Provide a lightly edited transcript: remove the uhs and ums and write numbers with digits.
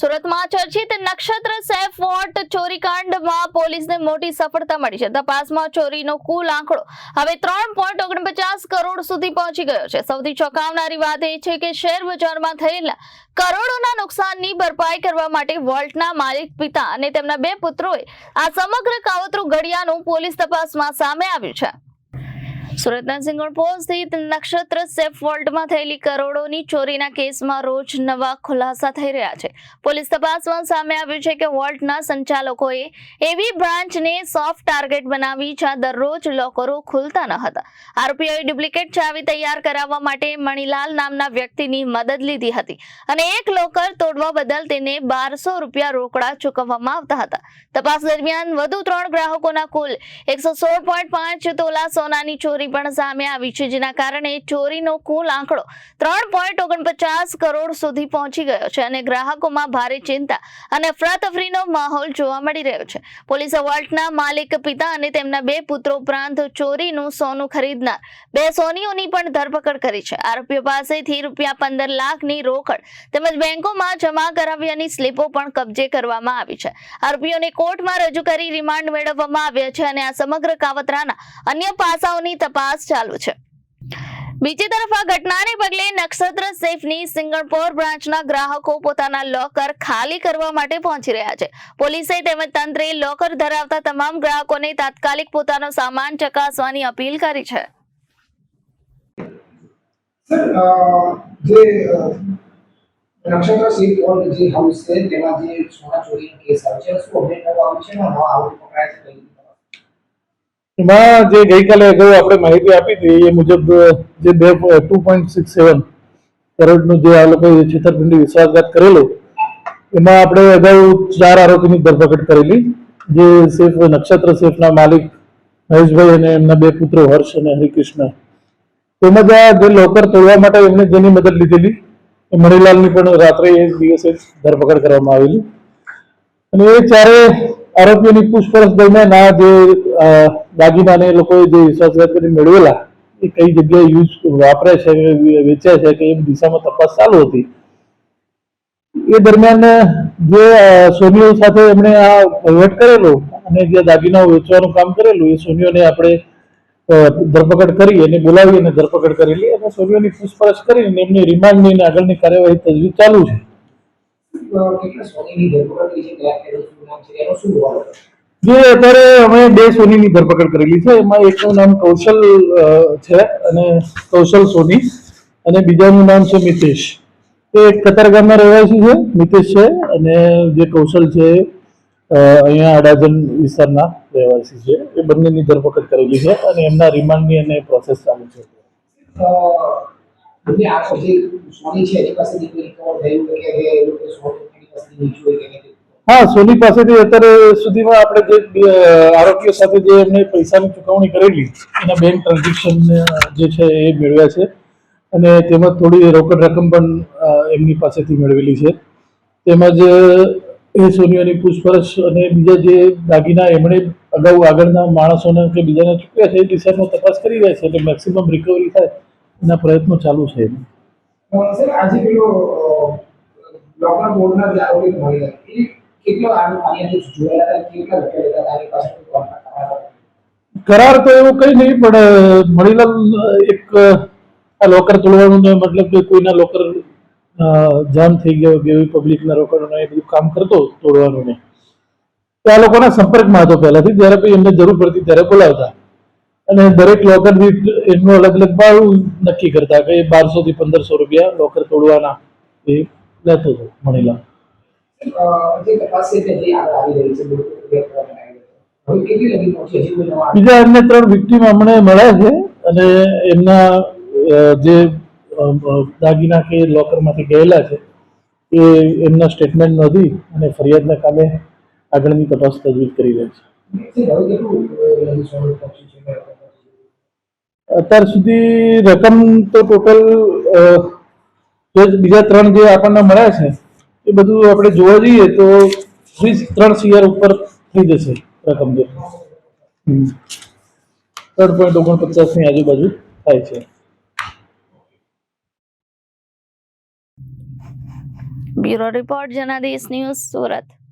સુરતમાં ચર્ચિત નક્ષત્ર safe vote ચોરીકાંડમાં પોલીસને મોટી સફળતા મળી છે। તપાસમાં ચોરીનો કુલ આંકડો હવે 3.49 કરોડ સુધી પહોંચી ગયો છે। સૌથી ચોંકાવનારી વાત એ છે કે શેર બજારમાં થયેલા કરોડોના નુકસાનની ભરપાઈ કરવા માટે વોલ્ટના માલિક પિતા અને તેમના 2 પુત્રોએ આ સમગ્ર કાવતરું ઘડ્યાનું પોલીસ તપાસમાં સામે આવ્યું છે। સુરતના સિંગણપોર સ્થિત નક્ષત્ર સેફ વોલ્ટમાં થયેલી કરોડોની ચોરીના કેસમાં રોજ નવા ખુલાસા થઈ રહ્યા છે। પોલીસ તપાસમાં સામે આવ્યું છે કે વોલ્ટના સંચાલકોએ એવી બ્રાન્ચને સોફ્ટ ટાર્ગેટ બનાવી જ્યાં દરરોજ લોકરો ખુલતા ન હતા। આરોપીઓએ ડુપ્લિકેટ ચાવી તૈયાર કરાવવા માટે મણીલાલ નામના વ્યક્તિની મદદ લીધી હતી અને એક લોકર તોડવા બદલ તેને 1200 રૂપિયા રોકડા ચૂકવવામાં આવતા હતા। તપાસ દરમિયાન વધુ 3 ગ્રાહકોના કુલ 116.5 તોલા સોનાની ચોરી પણ સામે આવી છે, જેના કારણે ચોરીનો કુલ આંકડો 3.49 કરોડ સુધી પહોંચી ગયો છે અને ગ્રાહકોમાં ભારે ચિંતા અને અફરાતફરીનો માહોલ જોવા મળી રહ્યો છે। પોલીસે વોલ્ટના માલિક પિતા અને તેમના 2 પુત્રો ઉપરાંત ચોરીનું સોનું ખરીદનાર 2 સોનીઓની પણ ધરપકડ કરી છે। આરોપીઓ પાસેથી રૂપિયા 15 લાખની રોકડ તેમજ બેંકોમાં જમા કરાવ્યાની સ્લીપો પણ કબજે કરવામાં આવી છે। આરોપીઓને કોર્ટમાં રજૂ કરી રિમાન્ડ મેળવવામાં આવ્યા છે અને આ સમગ્ર કાવતરાના અન્ય પાસાઓની તપાસ ચાલુ છે। બીજી તરફ આ ઘટનાને પગલે નક્ષત્ર સેફની સિંગણપોર બ્રાન્ચના ગ્રાહકો પોતાના લોકર ખાલી કરવા માટે પહોંચી રહ્યા છે। પોલીસે તેમજ તંત્રે લોકર ધરાવતા તમામ ગ્રાહકોને તાત્કાલિક પોતાનો સામાન ચકાસવાની અપીલ કરી છે। નક્ષત્ર સેફ વોલ્ટ જે હાઉસ છે તેમાં જે સોના ચોરીનો કેસ આવ્યો છે શું અપડેટ કરવામાં છે નવા આરોપી પકડાયા છે એમાં જે ગઈકાલે અગાઉ આપણે માહિતી આપી હતી એ મુજબ જે 2.67 કરોડનું જે આ લોકોએ છેતરપિંડી વિશ્વાસઘાત કરેલો એમાં આપણે અગાઉ 4 આરોપીની ધરપકડ કરેલી, જે સેફ નક્ષત્ર સેફના માલિક મહેશભાઈ અને એમના 2 પુત્રો હર્ષ અને હરિકૃષ્ણ। તેમજ આ જે લોકર તોડવા માટે એમને જેની મદદ લીધેલી એ મણીલાલની પણ રાત્રે એ દિવસે ધરપકડ કરવામાં આવેલી અને એ 4 આરોપીઓની પૂછપરછ દરમિયાન આ જે દાગીનાને લોકોએ જે વિશ્વાસઘાત કરી મેળવેલા એ કઈ જગ્યાએ વાપરે છે, વેચ્યા છે કે એ દિશામાં તપાસ ચાલુ હતી। એ દરમિયાન જે સોનીઓ સાથે એમણે આ વહીવટ કરેલો અને જે દાગીનાઓ વેચવાનું કામ કરેલું એ સોનીઓને આપણે ધરપકડ કરી અને બોલાવી અને ધરપકડ કરેલી અને સોનીઓની પૂછપરછ કરીને એમની રિમાન્ડની અને આગળની કાર્યવાહી તજવીજ ચાલુ છે। જે અત્યારે અમે 2 સોનીની ધરપકડ કરેલી છે, એમાં એકનું નામ કૌશલ છે અને કૌશલ સોની અને બીજાનું નામ છે મિતેશ। એ કતારગામના રહેવાસી છે, મિતેશ છે અને જે કૌશલ છે અહીંયા અડાજણ વિસ્તારના રહેવાસી છે। એ બંનેની ધરપકડ કરેલી છે અને એમના રિમાન્ડની અને પ્રોસેસ ચાલુ છે। હા, સોની પાસેથી અત્યારે સુધીમાં આપણે જે આરોપીઓ સાથે જે એમને પૈસાની ચૂકવણી કરેલી એના બેંક ટ્રાન્ઝેક્શન જે છે એ મેળવ્યા છે અને તેમજ થોડી રોકડ રકમ પણ એમની પાસેથી મેળવેલી છે। તેમજ એ સોનીઓની પૂછપરછ અને બીજા જે દાગીના એમણે અગાઉ આગળના માણસોને કે બીજાને ચૂક્યા છે એ દિશામાં તપાસ કરી રહ્યા છે એટલે મેક્સિમમ રિકવરી થાય એના પ્રયત્નો ચાલુ છે। આજે પેલો લોકર બોર્ડના જે આરોપી મળ્યા કેટલો આની જોયેલા કેટલા રૂપિયા લેતા તારી પાસે કરાર તો એવું કઈ નહીં, પણ મણીલાલ એક આ લોકર તોડવાનું મતલબ કે કોઈના લોકર જામ થઈ ગયો કે એવી પબ્લિકના રોકડનું એ બધું કામ કરતો તોડવાનું ને આ લોકોના સંપર્કમાં હતો પહેલાથી, જ્યારે બી એમને જરૂર પડતી ત્યારે બોલાવતા અને દરેક લોકર દીઠ એમનું અલગ અલગ ભાડું નક્કી કરતા કે 1200 થી 1500 રૂપિયા લોકર તોડવાના એ લેતો હતો મણીલાલ। બીજા અન્ય 3 વિક્ટીમ અમને મળ્યા છે અને એમના જે દાગીના કે લોકરમાંથી ગયેલા છે એ એમના સ્ટેટમેન્ટ નોંધી અને ફરિયાદના કામે આગળની તપાસ તજવીજ કરી રહ્યા છે। અત્યાર સુધી રકમ તો ટોટલ બીજા 3 જે આપણને મળ્યા છે એ બધું આપણે જોવા જઈએ તો 3 CR ઉપર થઈ જશે રકમ, જે 3.49 ની આજુબાજુ થાય છે। Bureau report Janadesh news Surat.